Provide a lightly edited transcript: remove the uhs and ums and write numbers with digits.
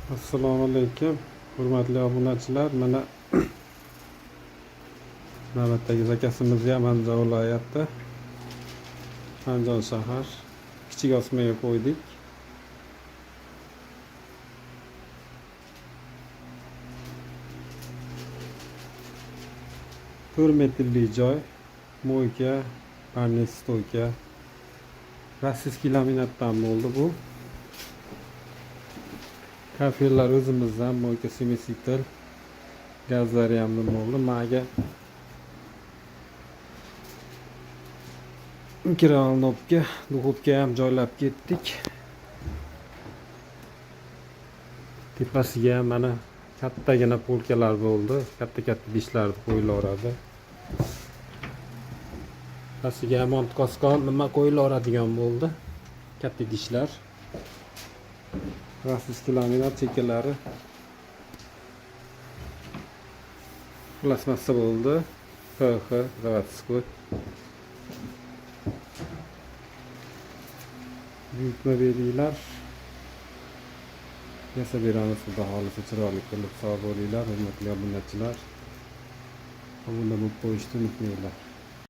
Assalomu alaykum, hurmatli obunachilar. Mana navbatdagi zakasimiz ham Andijon viloyati, Andijon shahar Kichik Osmaga qo'ydik. To'rt metrli joy, mo'yka, parnis stoyka, rossiyskiy laminatdan bo'ldi bu. Kafellar o'zimizdan, mo'yka semisitel, gazlari ham bo'ldi. Maga mikrovolnovka, duxovka ham joylab ketdik. Tepasiga ham mana kattagina polkalar bo'ldi. Katta idishlarni qo'yilaveradi. Pastiga ham montkosqon nima qo'yilaveradigan bo'ldi. Katta idishlar. Rossiyskiy laminat chekalari plasmassa bo'ldi. PH заводской. Buyurtma belgilar yasab beramiz. Xudo xohlasa chiroyli qilib sog' bo'linglar, hurmatli obunachilar. Obuna bo'lib qo'yishni unutmanglar.